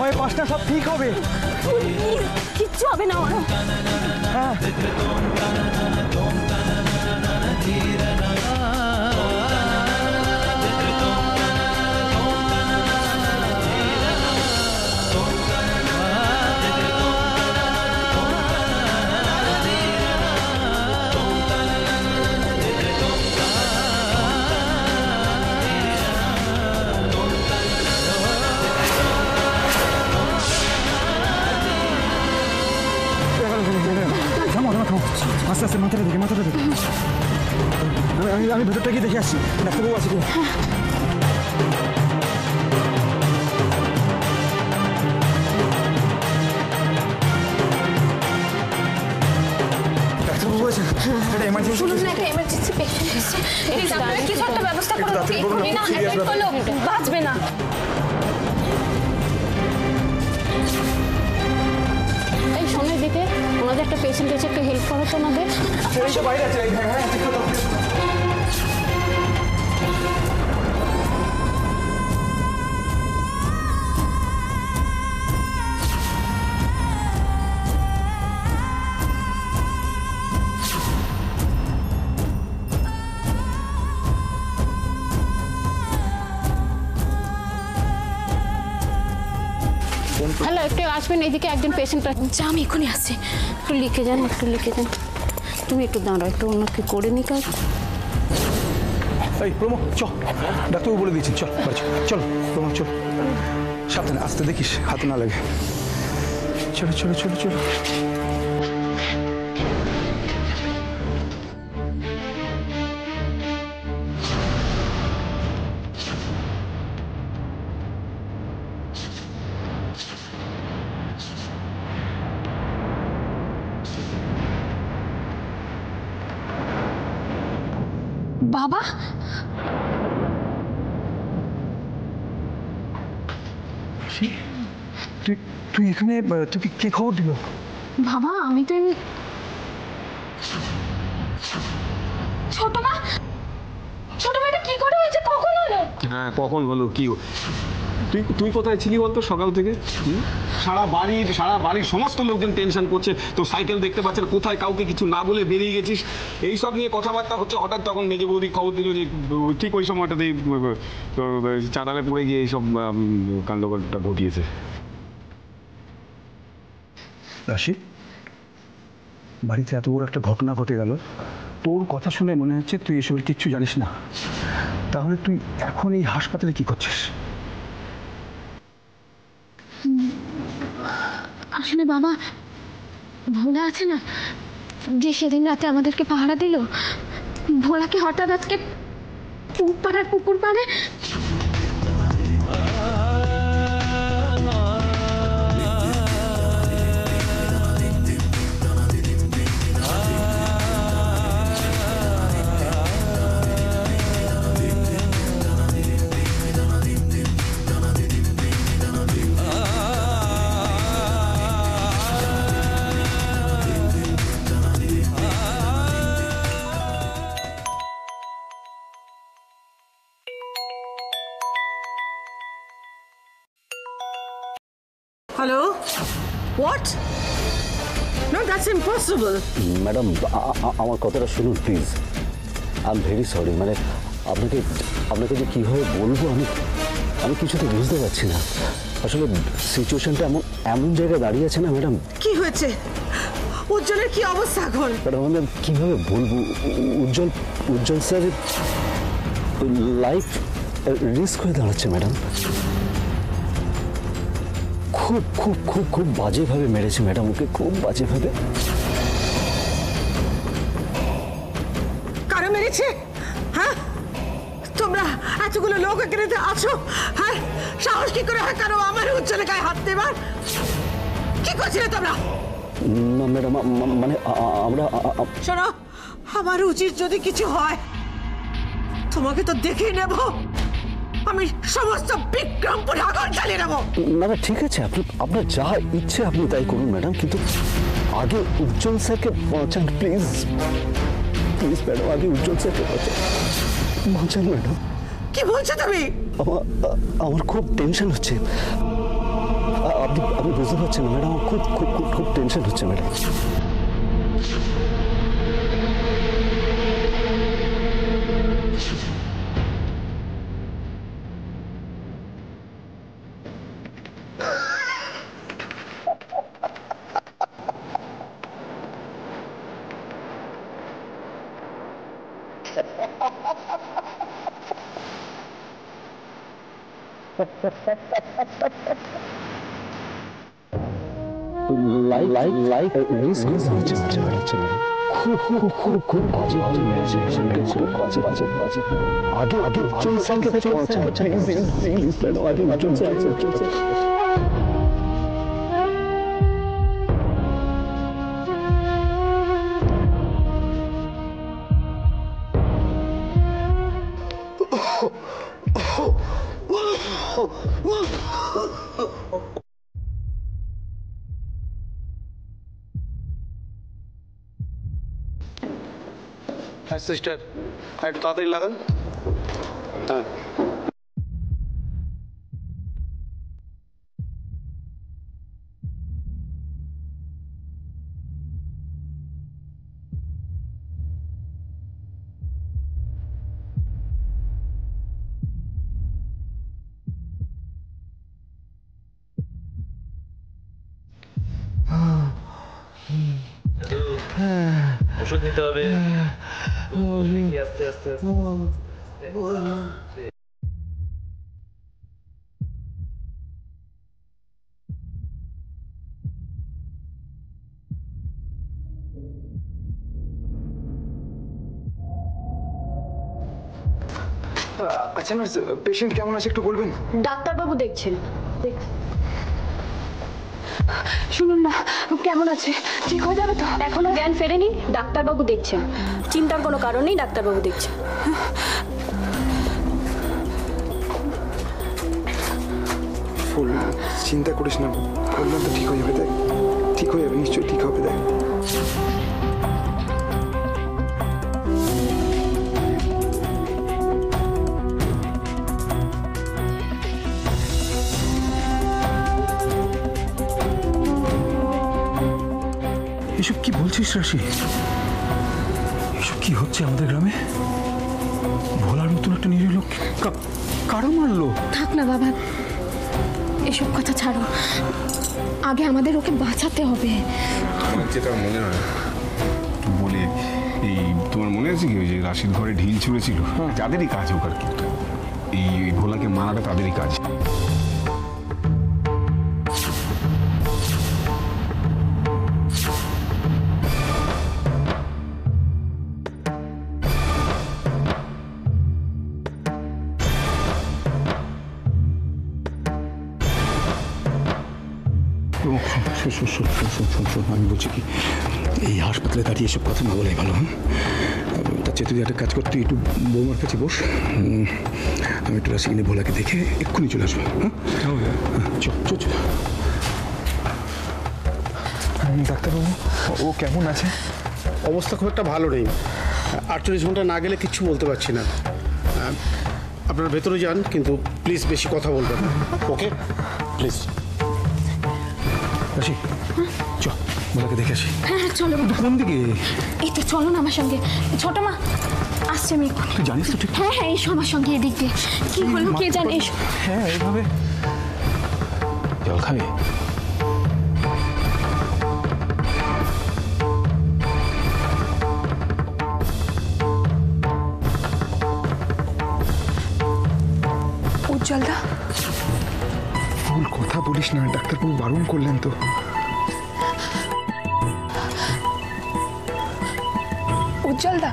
সময় পাস না, সব ঠিক হবে। কিচ্ছু হবে না। হ্যাঁ আস্তে আস্তে মাথাটা দেখে আমি ভেতরটা গিয়ে দেখে আসছি ডাক্তারবাবু আছে কিনা। ডাক্তারবাবু আছে, এটা এমার্জেন্সি। শুনুন না, একটা এমার্জেন্সি পেশেন্ট এসেছে, প্লিজ আপনারা কিছু একটা ব্যবস্থা করুন। এখনই না অ্যাটেন্ড করলে বাঁচবে না। এই শোনের দিকে ওনাদের একটা পেশেন্ট এসে, একটু হেল্প করো তো ওনাদের। বাইরে আছে। হ্যালো, একটু আসবেন এইদিকে, একজন পেশেন্ট। যা, আমি এখনই আসছি। একটু লিখে যান, একটু লিখে যান। তুমি একটু দাঁড়াও, একটু ওনাকে করে নি কাজ। এই প্রমো, চল, ডাক্তারবাবু বলে দিয়েছি, চল চল প্রমো, চল। সাবধানে, আসতে দেখিস হাতে না লাগে। চলো চলো চলো চলো। বাবা, তুই এখানে, তুই কে খবর দিল? বাবা আমি তো ছোট মেয়েটা কি করে হয়েছে, কখন হলো? হ্যাঁ কখন হলো, কি তুই কোথায় ছিলি বলতো সকাল থেকে? সারা বাড়ির সমস্ত লোকজন টেনশন করছে, তো সাইকেল দেখতে পাচ্ছেন, কোথায় কাউকে কিছু না বলে বেরিয়ে গেছিস, এইসব নিয়ে কথাবার্তা হচ্ছে। হঠাৎ তখন মেজে বৌদি খবর দিল যে ঠিক ওই সময়টাতেই চাঁদালে পড়ে গিয়ে এইসব কাণ্ডটা ঘটিয়েছে। রাশি, বাড়িতে এত বড় একটা ঘটনা ঘটে গেল, তোর কথা শুনে মনে হচ্ছে তুই এসবের কিচ্ছু জানিস না। তাহলে তুই এখন এই হাসপাতালে কি করছিস? আসলে বাবা, ভোলা আছে না, যে সেদিন রাতে আমাদেরকে পাহারা দিল, ভোলাকে হঠাৎ আজকে পুকুর পাড়ে Hello? What? No, that's impossible. Madam, আমার কথাটা শুনুন please. I am very sorry. মানে আপনাকে যে কীভাবে বলবো আমি কিছুতে বুঝতে পারছি না। আসলে সিচুয়েশনটা এমন জায়গায় দাঁড়িয়ে আছে না ম্যাডাম। কি হয়েছে? উজ্জ্বলের কি অবস্থা এখন? ম্যাডাম আমি কীভাবে বলবো, উজ্জ্বল স্যার লাইফ রিস্ক হয়ে দাঁড়াচ্ছে ম্যাডাম। খুব খুব খুব খুব বাজেভাবে মেরেছে ম্যাডাম ওকে, খুব বাজেভাবে। কারা মেরেছে? হ্যাঁ, তোমরা এতগুলো লোক এখানে আছো, হ্যাঁ, সাহস কি করে হয় কারো আমার উজ্জ্বলের গায়ে হাত দেবার? কি করছিলে তোমরা? না ম্যাডাম, মানে আমরা শোনো, আমার উচিত যদি কিছু হয় তোমাকে তো দেখেই নেব, আমি সমস্ত বিক্রমপুর আগুন জ্বালিয়ে নেব। না না ঠিক আছে, আপনার যা ইচ্ছে আপনি তাই করুন ম্যাডাম, কিন্তু আগে উজ্জ্বল স্যারকে বাঁচান প্লিজ। প্লিজ ম্যাডাম, আগে উজ্জ্বল স্যারকে বাঁচান ম্যাডাম। কি বলছো তুমি? আমার খুব টেনশন হচ্ছে। আপনি বুঝতে পারছেন না ম্যাডাম, আমার খুব খুব খুব খুব টেনশন হচ্ছে ম্যাডাম। লাইক রিস্ক হচ্ছে ম্যাডাম, খুব খুব খুব খুব বাজে খুব বাজে বাজে বাজে। আগে আগে হ্যাঁ সিস্টার, একটু তাড়াতাড়ি লাগান। হ্যাঁ ওষুধ নিতে হবে। আস্তে আস্তে আস্তে। আচ্ছা নার্স, পেশেন্ট কেমন আছে একটু বলবেন? ডাক্তারবাবু দেখছেন। শুনুন না, কেমন আছে? ঠিক হয়ে যাবে তো? এখনো জ্ঞান ফেরেনি, ডাক্তারবাবু দেখছেন। চিন্তার কোনো কারণ নেই, ডাক্তারবাবু দেখছেন। ফুল চিন্তা করিস না, বললাম তো ঠিক হয়ে যাবে। দেখ ঠিক হয়ে যাবে, নিশ্চয়ই ঠিক হবে। দেখ এসব কি বলছিস রাশি? এসব কি হচ্ছে আমাদের গ্রামে? ভোলার মতন একটা নিরীহ লোক কারো মারলো? থাক না বাবা, এসব কথা ছাড়ো। আগে আমাদের ওকে বাঁচাতে হবে। আমার যেটা মনে হয় বলে, এই তোমার মনে আছে কি ওই যে রাশির ঘরে ঢিল ছুঁড়েছিল? যাদেরই কাজ হোক আর কি, এই ভোলাকে মারাটা তাদেরই কাজ। আমি বলছি কি, এই হাসপাতালে দাঁড়িয়ে এসব কথা না বলাই ভালো। হ্যাঁ, তার চেয়ে তুই একটা কাজ করতে, একটু বৌমার কাছে বস। আমি একটু রাশি কিনে ভোলাকে দেখে এক্ষুনি চলে আসবো। হ্যাঁ চল চল চল। ডাক্তারবাবু, ও কেমন আছে? অবস্থা খুব একটা ভালো নেই। 48 ঘন্টা না গেলে কিচ্ছু বলতে পারছি না। আপনারা ভেতরে যান, কিন্তু প্লিজ বেশি কথা বলবেন না, ওকে? প্লিজ। রাশি চ, ভোলাকে দেখে আসি। হ্যাঁ হ্যাঁ চলো। কোন দিকে? এই তো চলো না আমার সঙ্গে। ছোট মা আসছে, আমি এক্ষুনি। তুই জানিস তো ঠিক? হ্যাঁ হ্যাঁ এসো আমার সঙ্গে, এদিক দিয়ে। কি হলো কে জানে? এসো। হ্যাঁ এইভাবে জল খাবে? উজ্জ্বলদা, ফুল কথা বলিস না, ডাক্তারবাবু বারণ করলেন তো। উজ্জ্বলদা।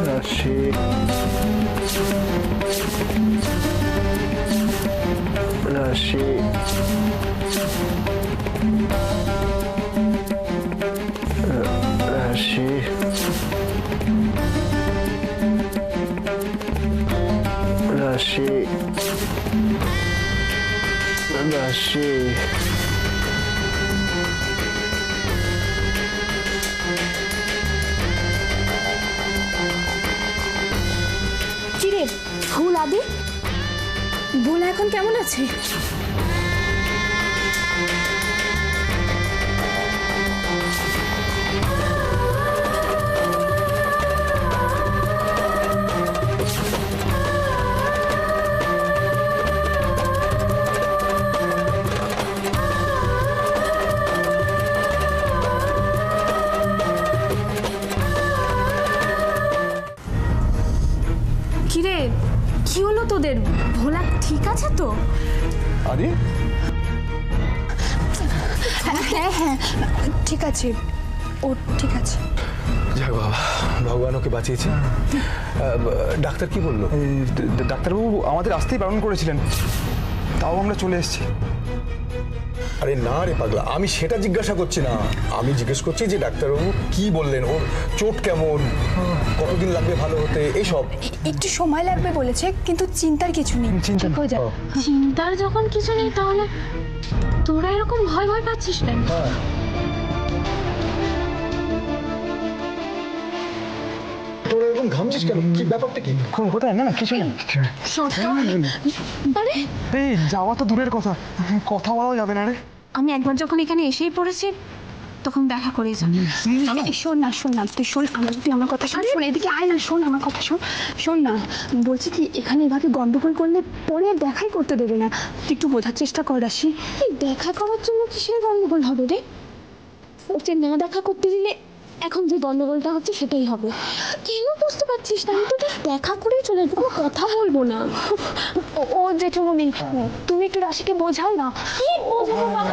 রাশি রাশি রাশি রাশি রাশি দাদু, ভোলা এখন কেমন আছে? কিরে, কি হলো তোদের? ভোলা ঠিক আছে তো? আরে হ্যাঁ হ্যাঁ ঠিক আছে, ও ঠিক আছে। যাক বাবা, ভগবান ওকে বাঁচিয়েছে। ডাক্তার কি বললো? ডাক্তারবাবু আমাদের আসতেই বারণ করেছিলেন, তাও আমরা চলে এসেছি। আরে না রে পাগলা, আমি সেটা জিজ্ঞাসা করছি না, আমি জিজ্ঞেস করছি যে ডাক্তারবাবু কি বললেন, ওর চোট কেমন, কতদিন লাগবে ভালো হতে, এইসব। একটু সময় লাগবে বলেছে, কিন্তু চিন্তার কিছু নেই, ঠিক হয়ে যাবে। চিন্তার যখন কিছু নেই তাহলে তোরা এরকম ভয় ভয় পাচ্ছিস কেন? তোরা এরকম ঘামছিস কেন? কি ব্যাপারটা কি? কোথায়? না না কিছু না। আরে এই যাওয়া তো দূরের কথা, কথা বলা যাবে না রে। আমি একবার যখন এখানে এসেই পড়েছি তখন দেখা করে যাবি। শোন না তুই শোন, তুই আমার কথা শোন, এদিকে আয় না, শোন আমার কথা শোন না। বলছি কি, এখানে এভাবে গন্ডগোল করলে পরে দেখাই করতে দেবে না, তুই একটু বোঝার চেষ্টা কর রাশি। এই দেখা করার জন্য কিসের গন্ডগোল হবে রে? ওকে না দেখা করতে দিলে এখন যে গন্ডগোলটা হচ্ছে সেটাই হবে। কেন বুঝতে পারছিস না? আমি তো দেখা করেই চলে যাবো, কথা বলবো না। ও জেঠুমনি, তুমি একটু রাশিকে বোঝাও না। কি বোঝাবো বাবা?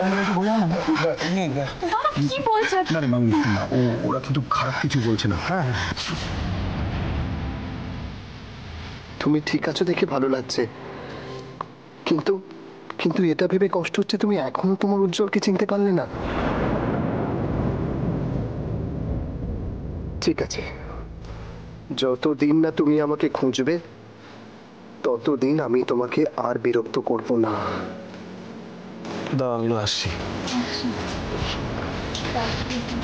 বাবা কি বলছে? না রে মামনি, না ওরা কিন্তু খারাপ কিছু বলছে না। হ্যাঁ তুমি ঠিক আছো দেখে ভালো লাগছে, কিন্তু কিন্তু এটা ভেবে কষ্ট হচ্ছে তুমি এখনো তোমার উজ্জ্বলকে চিনতে পারলে না। ঠিক আছে, যতদিন না তুমি আমাকে খুঁজবে ততদিন আমি তোমাকে আর বিরক্ত করব না। দাঁড়া, আমি আসছি।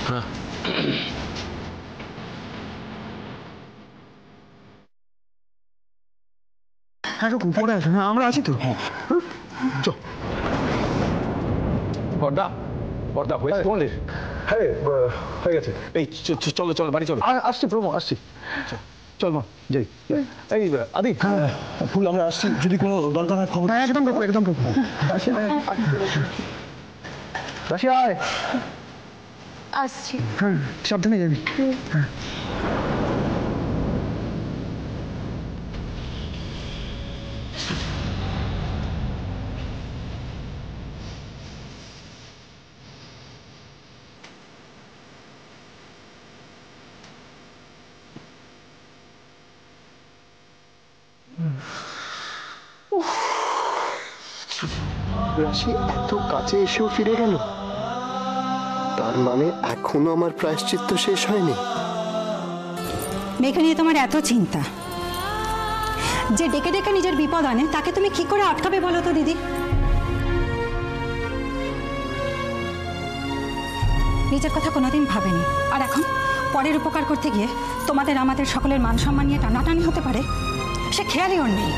হ্যাঁ হ্যাঁ উপরে আছে, হ্যাঁ আমরা আছি তো। বর্দা বর্দা হয়েছে তোমাদের? হ্যাঁ হয়ে গেছে। এই চলো চলো বাড়ি চলো। আসছি প্রভু, আসছি। চল মা যাই। এই আদি, ফুল আমরা আসছি, যদি কোনো দরকার হয় খবর। একদম প্রভু, একদম প্রভু। রাশি আয়। আসছি। হ্যাঁ সাবধানে যাবি। হ্যাঁ রাশি এত কাছে এসেও ফিরে গেল, তার মানে এখনো আমার প্রায়শ্চিত্ত শেষ হয়নি। মেয়েকে নিয়ে তোমার এত চিন্তা, যে ডেকে ডেকে নিজের বিপদ আনে তাকে তুমি কি করে আটকাবে বলো তো দিদি? নিজের কথা কোনোদিন ভাবেনি, আর এখন পরের উপকার করতে গিয়ে তোমাদের আমাদের সকলের মান সম্মান নিয়ে টানাটানি হতে পারে, সে খেয়ালই ওর নেই।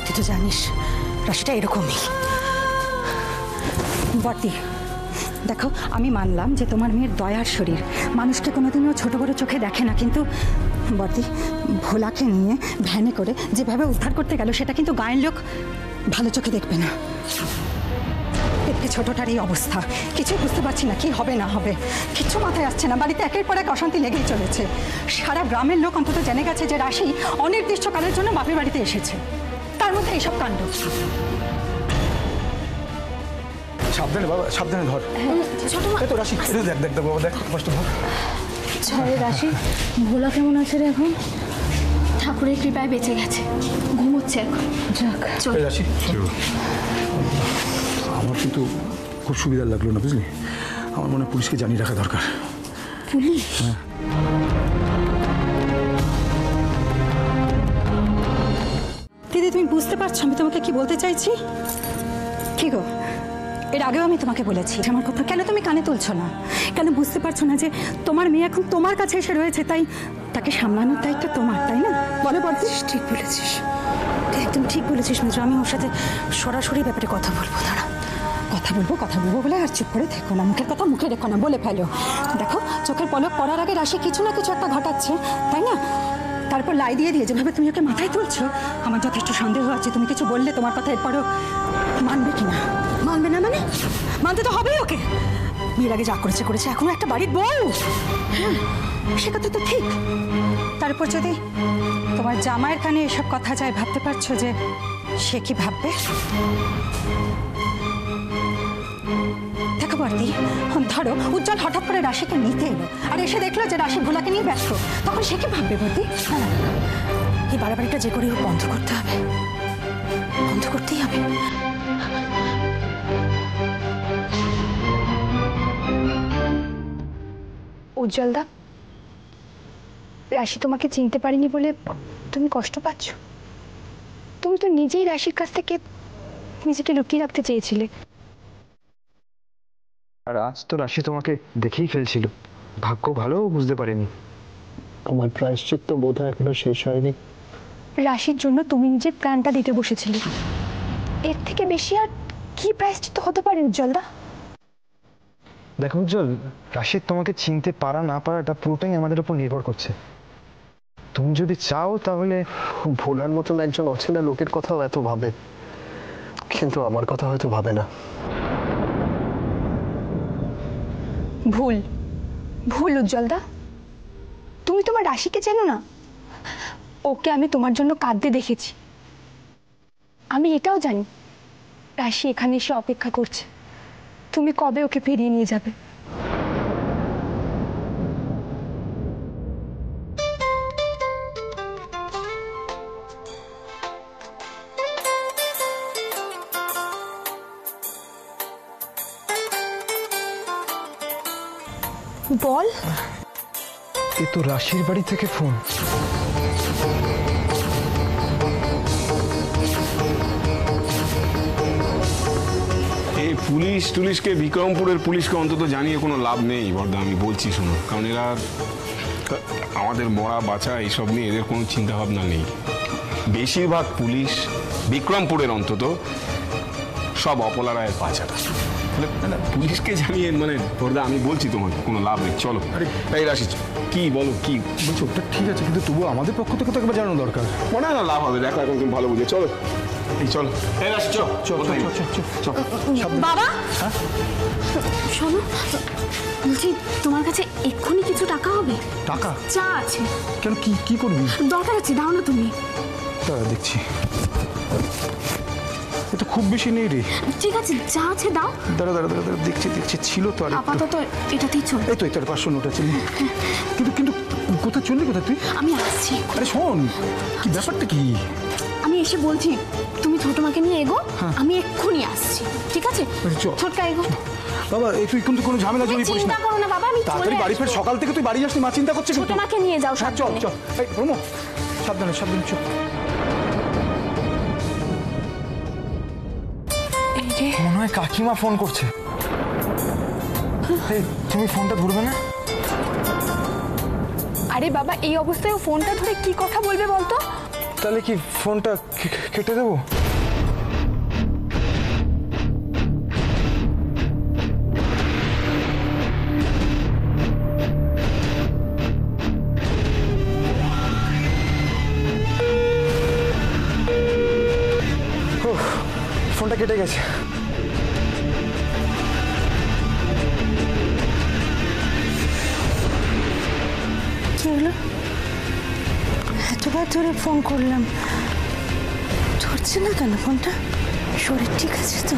তুই তো জানিস রাশিটা এরকমই। বর্দি দেখো, আমি মানলাম যে তোমার মেয়ের দয়ার শরীর, মানুষকে কোনোদিনও ছোট বড় চোখে দেখে না, কিন্তু বর্দি ভোলাকে নিয়ে ভ্যানে করে যেভাবে উদ্ধার করতে গেল সেটা কিন্তু গায়ের লোক ভালো চোখে দেখবে না। দেখবে ছোটটার এই অবস্থা, কিছুই বুঝতে পারছি না কি হবে না হবে, কিচ্ছু মাথায় আসছে না। বাড়িতে একের পর এক অশান্তি লেগেই চলেছে। সারা গ্রামের লোক অন্তত জেনে গেছে যে রাশি অনির্দিষ্টকালের জন্য বাপের বাড়িতে এসেছে, তার মধ্যে এইসব কাণ্ড। সাবধানে বাবা, সাবধানে ধর। এই তো রাশি, দেখ দেখ দেখ বাবা, দেখ কষ্ট ধর। ছয় রাশি, ভোলা কেমন আছে রে এখন? ঠাকুরের কৃপায় বেঁচে গেছে, ঘুমোচ্ছে এখন। যাক চল। এই রাশি, আমার কিন্তু খুব সুবিধা লাগলো না, বুঝলি? আমার মনে হয় পুলিশকে জানিয়ে রাখা দরকার। পুলিশ? হ্যাঁ। দিদি তুমি বুঝতে পারছো আমি তোমাকে কি বলতে চাইছি? কি গো, এর আগেও আমি তোমাকে বলেছি আমার কথা, কেন তুমি কানে তুলছো না? কেন বুঝতে পারছো না যে তোমার মেয়ে এখন তোমার কাছে এসে রয়েছে, তাই তাকে সামলানোর দায়িত্ব তোমার, তাই না? বলো বলছিস? ঠিক বলেছিস। একদম ঠিক বলেছিস মিত্র, আমি ওর সাথে সরাসরি ব্যাপারে কথা বলবো। দাঁড়া, কথা বলবো বলে আর চুপ করে থেকো না, মুখের কথা মুখে রেখো না, বলে ফেলো। দেখো চোখের পলক পড়ার আগে রাশি কিছু না কিছু একটা ঘটাচ্ছে, তাই না? তারপর লাই দিয়ে যেভাবে তুমি ওকে মাথায় তুলছো, আমার যথেষ্ট সন্দেহ আছে তুমি কিছু বললে তোমার কথা এরপরও মানবে কি না। মানবে না মানে? মানতে তো হবেই ওকে। বিয়ের আগে যা করেছে এখনো একটা বাড়ির বউ। হ্যাঁ, সে কথা তো ঠিক। তারপর যদি তোমার জামাইয়ের কানে এসব কথা যায়, ভাবতে পারছো যে সে কি ভাববে? দেখো বর্দি, ধরো উজ্জ্বল হঠাৎ করে রাশিকে নিতে এলো আর এসে দেখলো যে রাশি ভোলাকে নিয়ে ব্যস্ত, তখন সে কি ভাববে বর্দি? না, এই বাড়াবাড়িটা যে করে বন্ধ করতে হবে, বন্ধ করতেই হবে। উজ্জ্বলদা, রাশি তোমাকে চিনতে পারিনি বলে তুমি কষ্ট পাচ্ছ? তুমি তো নিজেই রাশির কাছ থেকে নিজেকে লুকিয়ে রাখতে চেয়েছিলে। আর আজ তো রাশি তোমাকে দেখেই ফেলছিল, ভাগ্য ভালো বুঝতে পারেনি। আমার প্রায়শ্চিত্ত বোধ হয় এখনো শেষ হয়নি। রাশির জন্য তুমি নিজের প্রাণটা দিতে বসেছিলে, এর থেকে বেশি আর কি প্রায়শ্চিত্ত হতে পারে উজ্জ্বলদা? দেখো উজ্জ্বল, রাশির তোমাকে চিনতে পারা না পারাটা পুরোটাই আমাদের উপর নির্ভর করছে। তুমি যদি চাও তাহলে ভোলার মতন একজন অচেনা লোকের কথাও এত ভাবে, কিন্তু আমার কথা হয়তো ভাবে না। ভুল উজ্জ্বলদা, তুমি তোমার রাশিকে চেনো না। ওকে আমি তোমার জন্য কাঁদতে দেখেছি। আমি এটাও জানি রাশি এখানে এসে অপেক্ষা করছে, তুমি কবে ওকে ফিরিয়ে নিয়ে যাবে। বল। এ তো রাশির বাড়ি থেকে ফোন। এই পুলিশকে বিক্রমপুরের পুলিশকে অন্তত জানিয়ে কোনো লাভ নেই বর্দা, আমি বলছি শোনো। কারণ এরা আমাদের মরা বাঁচা এইসব নিয়ে এদের কোনো চিন্তা ভাবনা নেই। বেশিরভাগ পুলিশ বিক্রমপুরের অন্তত সব অপলা রায়ের পাচাটা। পুলিশকে জানিয়ে মানে বর্দা আমি বলছি তোমাকে কোনো লাভ নেই। চলো। এই রাশি কি বলো, কি বলছো? ওটা ঠিক আছে, কিন্তু তবুও আমাদের পক্ষ থেকে তো একবার জানানো দরকার। মনে হয় না লাভ হবে, দেখো এখন তুমি ভালো বুঝে। চলো এই চলো। এই রাশি চল চল চল। বাবা শোনো, বলছি তোমার কাছে এক্ষুনি কিছু টাকা হবে? টাকা? চা আছে। কেন, কি করবি? দরকার আছে, দাও না তুমি। দেখছি, এটা খুব বেশি নেই রে। ঠিক আছে, যা আছে দাও। দাঁড়া দেখছি ছিল তো। আর আপাতত এটাতেই চল। এই তো এটা 500 নোট আছে। কিন্তু কোথায় চললি, কোথায় তুই? আমি আসছি। আরে শোন, কি ব্যাপারটা কি? আমি এসে বলছি, তুমি ছোট মাকে নিয়ে এগো, আমি এক্ষুনি আসছি। ঠিক আছে, ছোটকা এগো। বাবা তুই কিন্তু কোনো ঝামেলা জড়িয়ে পড়িস না। চিন্তা করো না বাবা, আমি তাড়াতাড়ি বাড়ি ফের। সকাল থেকে তুই বাড়ি যাসনি, মা চিন্তা করছে। ছোট মাকে নিয়ে যাও। চল। এই প্রমো, সাবধানে চল। মনে হয় কাকিমা ফোন করছে। তুমি ফোনটা ধরবে না? আরে বাবা, এই অবস্থায় ও ফোনটা ধরে কি কথা বলবে বলতো? তাহলে কি ফোনটা কেটে দেবো? ফোনটা কেটে গেছে। কি হলো? এতবার ধরে ফোন করলাম, ধরছে না কেন ফোনটা? শরীর ঠিক আছে তো?